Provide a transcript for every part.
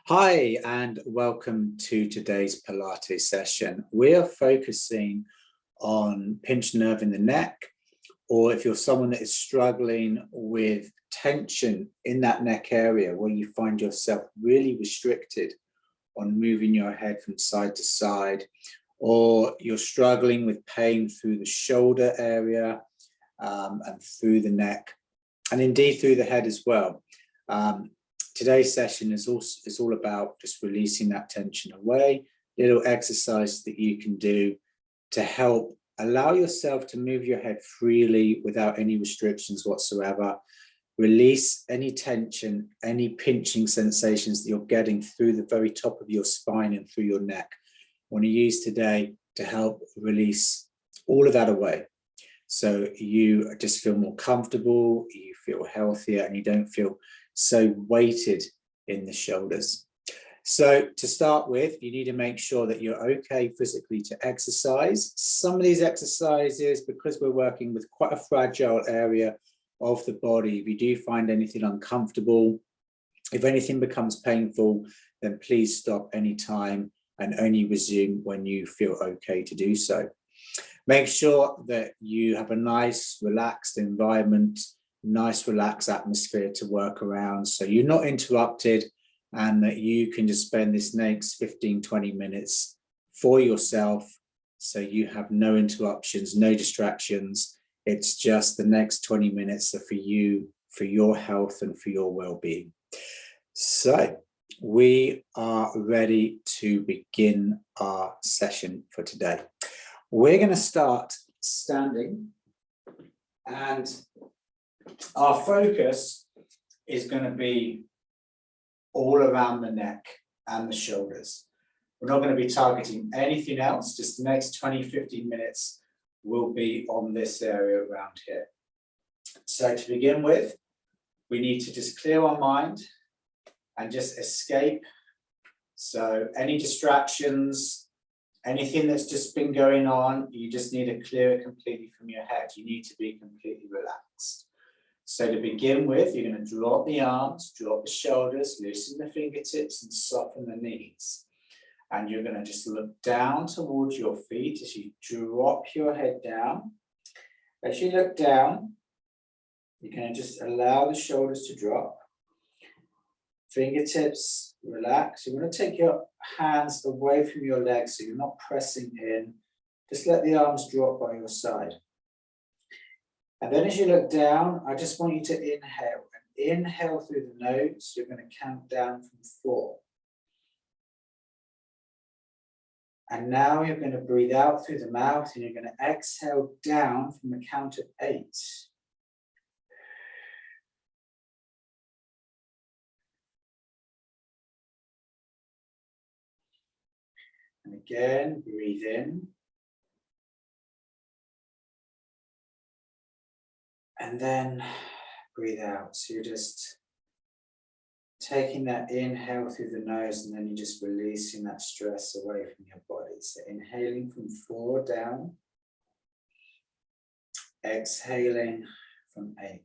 Hi, and welcome to today's Pilates session. We are focusing on pinched nerve in the neck, or if you're someone that is struggling with tension in that neck area where you find yourself really restricted on moving your head from side to side, or you're struggling with pain through the shoulder area and through the neck, and indeed through the head as well. Today's session is all about just releasing that tension away, little exercises that you can do to help allow yourself to move your head freely without any restrictions whatsoever. Release any tension, any pinching sensations that you're getting through the very top of your spine and through your neck. I want to use today to help release all of that away. So you just feel more comfortable, you feel healthier, and you don't feel so weighted in the shoulders. So to start with, you need to make sure that you're okay physically to exercise. Some of these exercises, because we're working with quite a fragile area of the body, if you do find anything uncomfortable, if anything becomes painful, then please stop anytime and only resume when you feel okay to do so. Make sure that you have a nice, relaxed environment, nice, relaxed atmosphere to work around, so you're not interrupted and that you can just spend this next 15-20 minutes for yourself, so you have no interruptions, no distractions. It's just the next 20 minutes are for you, for your health and for your well-being. So we are ready to begin our session for today. We're going to start standing, and our focus is going to be all around the neck and the shoulders. We're not going to be targeting anything else, just the next 20-15 minutes will be on this area around here. So to begin with, we need to just clear our mind and just escape. So any distractions, anything that's just been going on, you just need to clear it completely from your head. You need to be completely relaxed. So to begin with, you're going to drop the arms, drop the shoulders, loosen the fingertips and soften the knees. And you're going to just look down towards your feet as you drop your head down. As you look down, you're going to just allow the shoulders to drop. Fingertips, relax. You want to take your hands away from your legs so you're not pressing in. Just let the arms drop by your side. And then as you look down, I just want you to inhale. And inhale through the nose. You're going to count down from 4. And now you're going to breathe out through the mouth and you're going to exhale down from the count of 8. And again, breathe in. And then breathe out. So you're just taking that inhale through the nose and then you're just releasing that stress away from your body. So inhaling from 4 down. Exhaling from 8.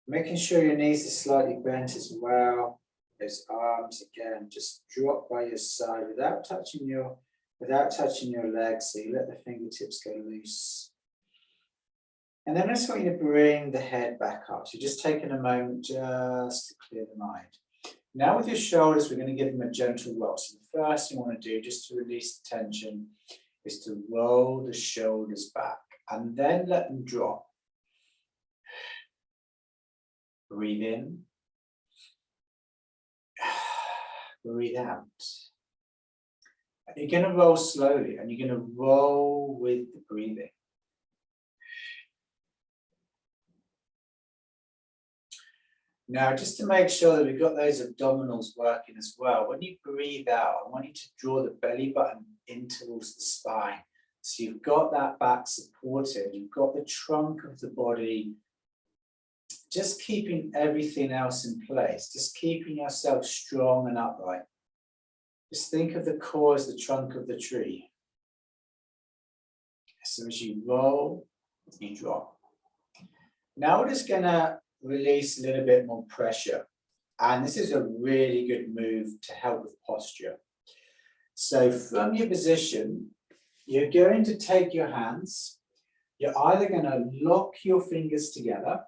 Making sure your knees are slightly bent as well. Those arms again just drop by your side without touching your legs, so you let the fingertips go loose. And then I just want you to bring the head back up. So just taking a moment just to clear the mind. Now with your shoulders, we're going to give them a gentle roll. So the first thing you want to do, just to release the tension, is to roll the shoulders back and then let them drop. Breathe in. Breathe out. You're going to roll slowly and you're going to roll with the breathing. Now, just to make sure that we've got those abdominals working as well, when you breathe out, I want you to draw the belly button in towards the spine. So you've got that back supported, you've got the trunk of the body, just keeping everything else in place, just keeping yourself strong and upright. Just think of the core as the trunk of the tree. So as you roll, you drop. Now we're just going to release a little bit more pressure. And this is a really good move to help with posture. So from your position, you're going to take your hands. You're either going to lock your fingers together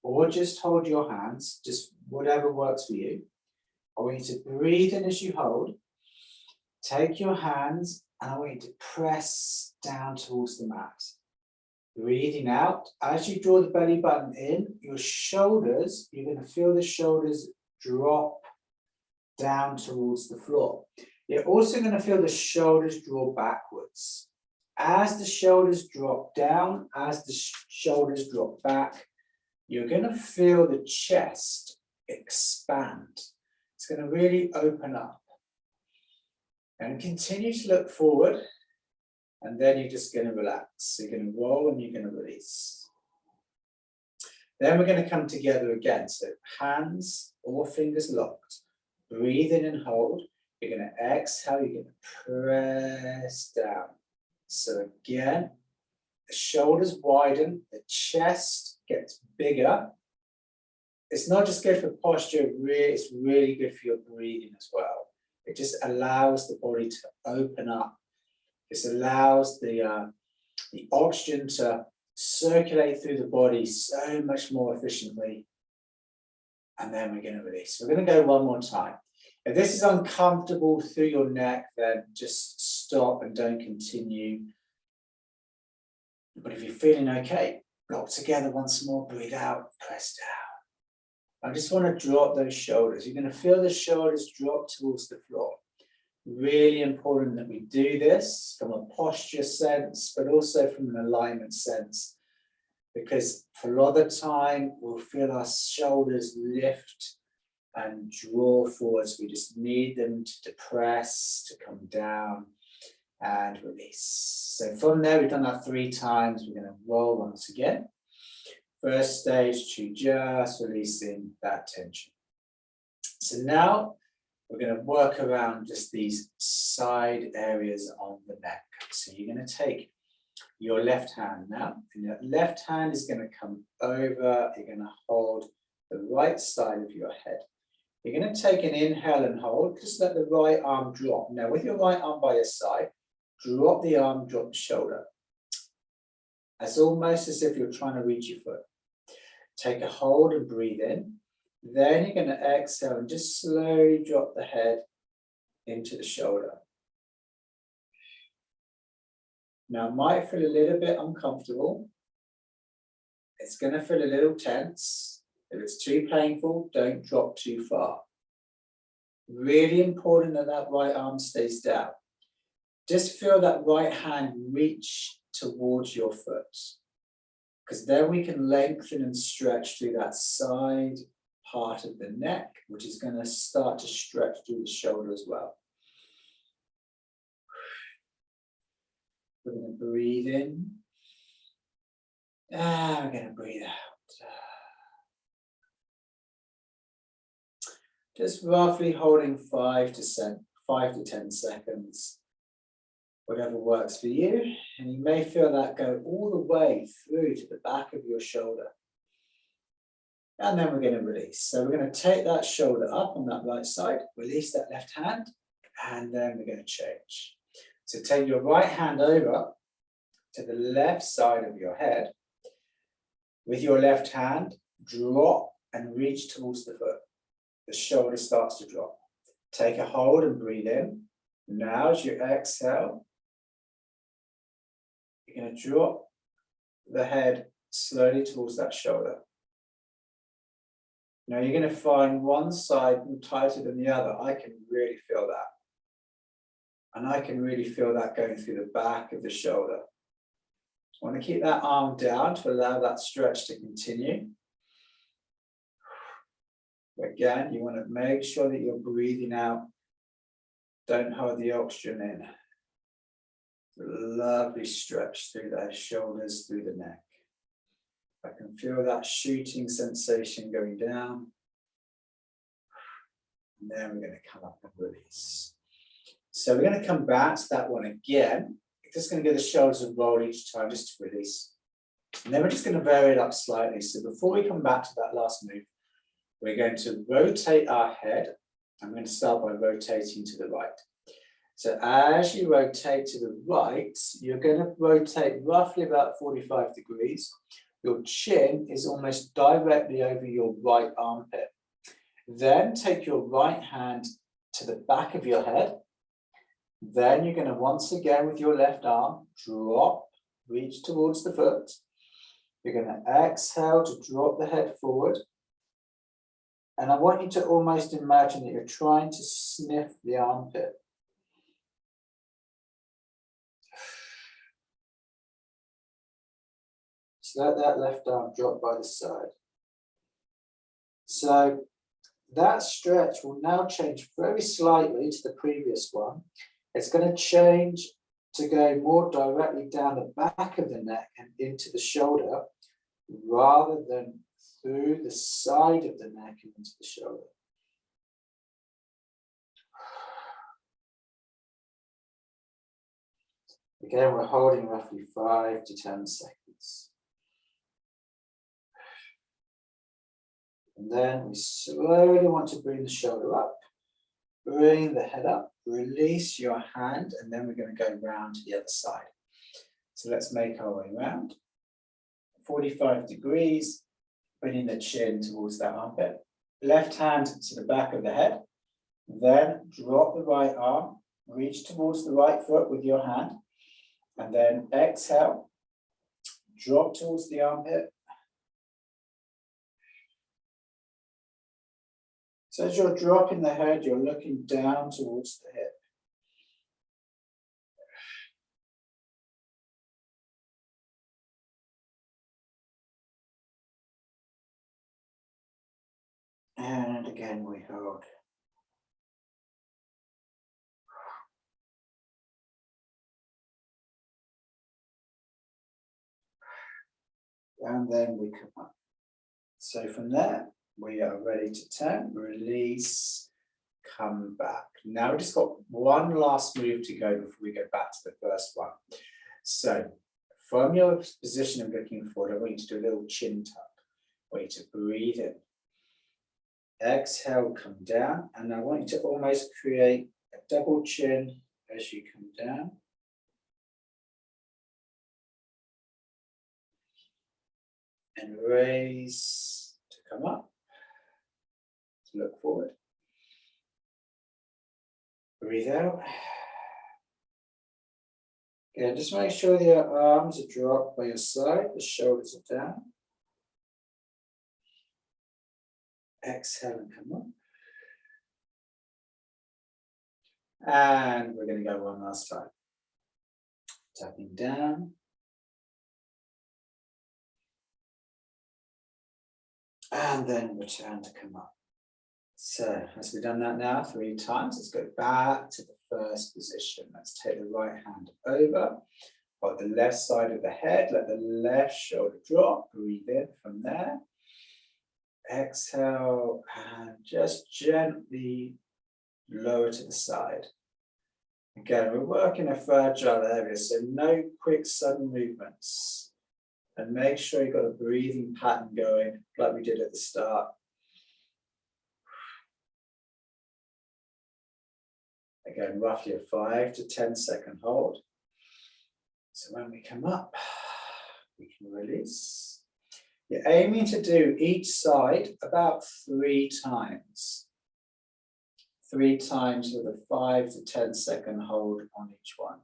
or just hold your hands, just whatever works for you. I want you to breathe in as you hold. Take your hands and I want you to press down towards the mat. Breathing out. As you draw the belly button in, your shoulders, you're going to feel the shoulders drop down towards the floor. You're also going to feel the shoulders draw backwards. As the shoulders drop down, as the shoulders drop back, you're going to feel the chest expand. It's going to really open up. And continue to look forward. And then you're just going to relax. So you're going to roll and you're going to release. Then we're going to come together again. So hands or fingers locked. Breathe in and hold. You're going to exhale. You're going to press down. So again, the shoulders widen. The chest gets bigger. It's not just good for posture. It's really good for your breathing as well. It just allows the body to open up. This allows the oxygen to circulate through the body so much more efficiently. And then we're going to release. We're going to go one more time. If this is uncomfortable through your neck, then just stop and don't continue. But if you're feeling okay, lock together once more, breathe out, press down. I just want to drop those shoulders. You're going to feel the shoulders drop towards the floor. Really important that we do this from a posture sense, but also from an alignment sense, because for a lot of the time we'll feel our shoulders lift and draw forwards. We just need them to depress, to come down and release. So from there, we've done that 3 times. We're going to roll once again. First stage to just releasing that tension. So now we're going to work around just these side areas on the neck. So you're going to take your left hand now, and your left hand is going to come over. You're going to hold the right side of your head. You're going to take an inhale and hold. Just let the right arm drop. Now with your right arm by your side, drop the arm, drop the shoulder. It's almost as if you're trying to reach your foot. Take a hold and breathe in. Then you're going to exhale and just slowly drop the head into the shoulder. Now it might feel a little bit uncomfortable. It's going to feel a little tense. If it's too painful, don't drop too far. Really important that that right arm stays down. Just feel that right hand reach towards your foot, because then we can lengthen and stretch through that side part of the neck, which is going to start to stretch through the shoulder as well. We're going to breathe in, and we're going to breathe out. Just roughly holding 5 to 10 seconds, whatever works for you. And you may feel that go all the way through to the back of your shoulder. And then we're going to release. So we're going to take that shoulder up on that right side, release that left hand, and then we're going to change. So take your right hand over to the left side of your head. With your left hand, drop and reach towards the foot. The shoulder starts to drop. Take a hold and breathe in. Now as you exhale, you're going to drop the head slowly towards that shoulder. Now you're going to find one side tighter than the other. I can really feel that. And I can really feel that going through the back of the shoulder. I want to keep that arm down to allow that stretch to continue. Again, you want to make sure that you're breathing out. Don't hold the oxygen in. Lovely stretch through those shoulders, through the neck. I can feel that shooting sensation going down. And then we're going to come up and release. So we're going to come back to that one again. Just going to give the shoulders a roll each time just to release. And then we're just going to vary it up slightly. So before we come back to that last move, we're going to rotate our head. I'm going to start by rotating to the right. So as you rotate to the right, you're going to rotate roughly about 45 degrees. Your chin is almost directly over your right armpit. Then take your right hand to the back of your head. Then you're going to once again with your left arm, drop, reach towards the foot. You're going to exhale to drop the head forward. And I want you to almost imagine that you're trying to sniff the armpit. So let that left arm drop by the side. So that stretch will now change very slightly to the previous one. It's going to change to go more directly down the back of the neck and into the shoulder, rather than through the side of the neck and into the shoulder. Again, we're holding roughly 5 to 10 seconds. And then we slowly want to bring the shoulder up, bring the head up, release your hand, and then we're going to go round to the other side. So let's make our way round. 45 degrees, bringing the chin towards that armpit. Left hand to the back of the head. Then drop the right arm, reach towards the right foot with your hand. And then exhale, drop towards the armpit. So as you're dropping the head, you're looking down towards the hip. And again, we hold. And then we come up. So from there, we are ready to turn, release, come back. Now we've just got one last move to go before we go back to the first one. So from your position of looking forward, I want you to do a little chin tuck. I want you to breathe in. Exhale, come down, and I want you to almost create a double chin as you come down. And raise to come up, to look forward. Breathe out. Again, just make sure that your arms are dropped by your side, the shoulders are down. Exhale and come up. And we're going to go one last time. Tapping down. And then return to come up. So, as we've done that now 3 times, let's go back to the first position. Let's take the right hand over, hold the left side of the head, let the left shoulder drop, breathe in from there. Exhale, and just gently lower to the side. Again, we're working a fragile area, so no quick sudden movements. And make sure you've got a breathing pattern going, like we did at the start. Again, roughly a 5 to 10 second hold. So when we come up, we can release. You're aiming to do each side about 3 times. 3 times with a 5 to 10 second hold on each one.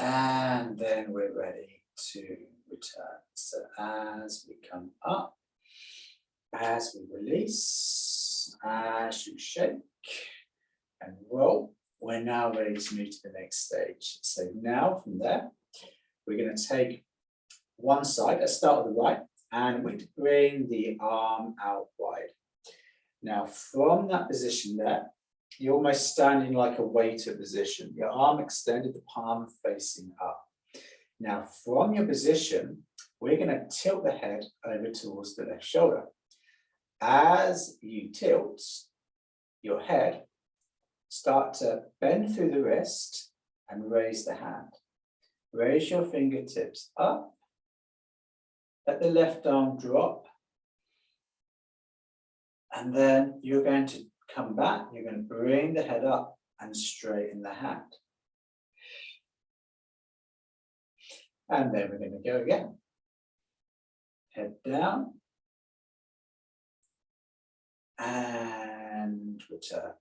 And then we're ready to return. So as we come up, as we release, as you shake and roll, we're now ready to move to the next stage. So now from there, we're going to take one side. Let's start with the right, and we bring the arm out wide. Now from that position there, you're almost standing like a waiter position. Your arm extended, the palm facing up. Now from your position, we're going to tilt the head over towards the left shoulder. As you tilt your head, Start to bend through the wrist and raise the hand. Raise your fingertips up. Let the left arm drop. And then you're going to come back. You're going to bring the head up and straighten the hand. And then we're going to go again. Head down. And return.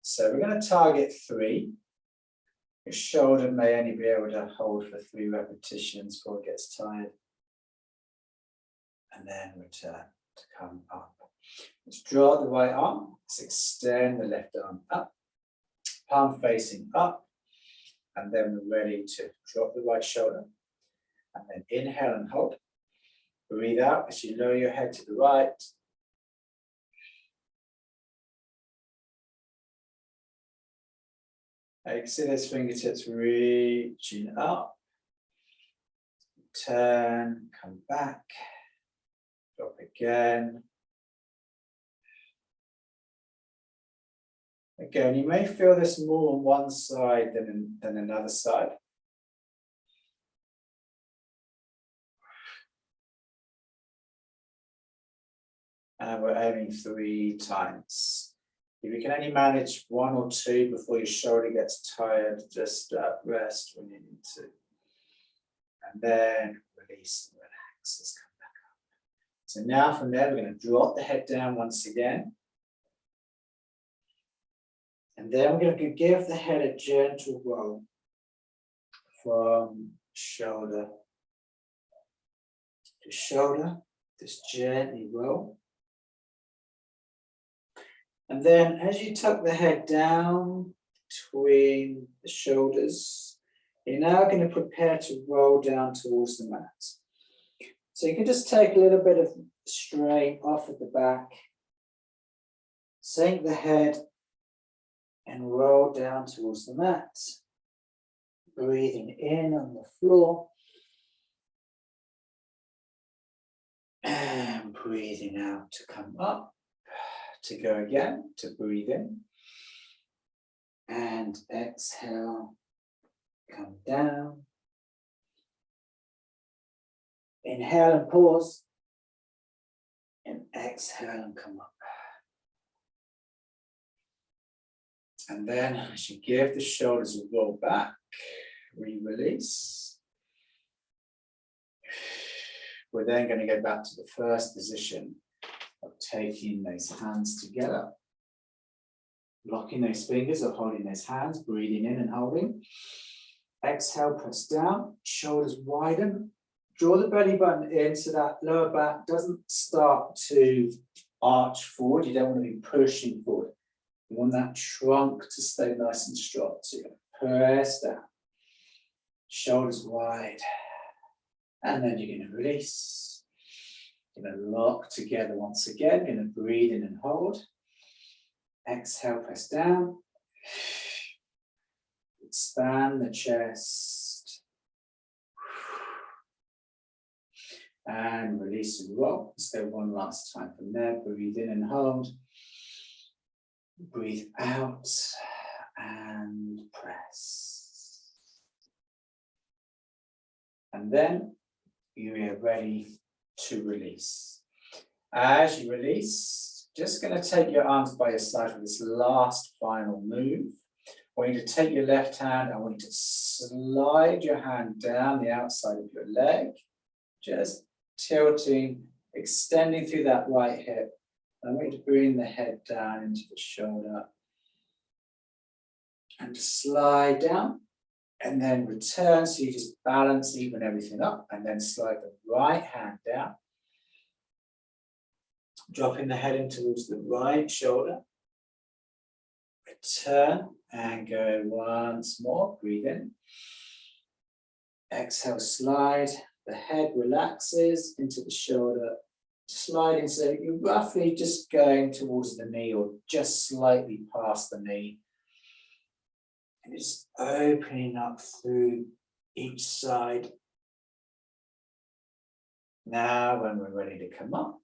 So we're going to target 3. Your shoulder may only be able to hold for 3 repetitions before it gets tired. And then return to come up. Let's draw the right arm. Let's extend the left arm up. Palm facing up. And then we're ready to drop the right shoulder. And then inhale and hold. Breathe out as you lower your head to the right. Exit as fingertips reaching up. Turn, come back. Drop again. Again, you may feel this more on one side than another side. And we're aiming 3 times. If you can only manage 1 or 2 before your shoulder gets tired, just rest when you need to. And then release and relax. Let's come back up. So now from there, we're going to drop the head down once again. And then we're going to give the head a gentle roll from shoulder to shoulder. Just gently roll. And then as you tuck the head down between the shoulders, you're now going to prepare to roll down towards the mat. So you can just take a little bit of strain off at the back, sink the head and roll down towards the mat. Breathing in on the floor. And breathing out to come up. To go again, to breathe in. And exhale, come down. Inhale and pause. And exhale and come up. And then as you give the shoulders a roll back, re-release. We're then going to go back to the first position of taking those hands together. Locking those fingers or holding those hands, breathing in and holding. Exhale, press down, shoulders widen. Draw the belly button in so that lower back doesn't start to arch forward. You don't want to be pushing forward. You want that trunk to stay nice and strong. So you're going to press down. Shoulders wide. And then you're going to release. You're going to lock together once again. You're going to breathe in and hold. Exhale, press down. Expand the chest. And release and roll. Let's go one last time from there. Breathe in and hold. Breathe out and press. And then you are ready to release. As you release, just going to take your arms by your side for this last final move. I want you to take your left hand. I want you to slide your hand down the outside of your leg, just tilting, extending through that right hip. I want you to bring the head down into the shoulder and just slide down and then return. So you just balance, even everything up, and then slide the right hand down. Dropping the head in towards the right shoulder. Return and go once more. Breathe in. Exhale, slide. The head relaxes into the shoulder. Sliding, so you're roughly just going towards the knee or just slightly past the knee. And just opening up through each side. Now, when we're ready to come up,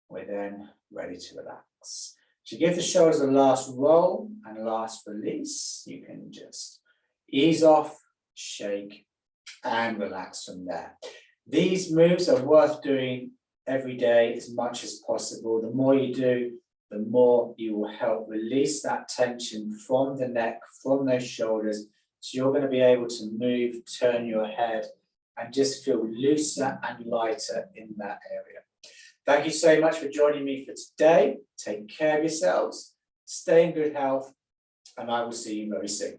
we're then ready to relax. To give the shoulders a last roll and last release, you can just ease off, shake, and relax from there. These moves are worth doing every day as much as possible. The more you do, the more you will help release that tension from the neck, from those shoulders. So you're going to be able to move, turn your head, and just feel looser and lighter in that area. Thank you so much for joining me for today. Take care of yourselves, stay in good health, and I will see you very soon.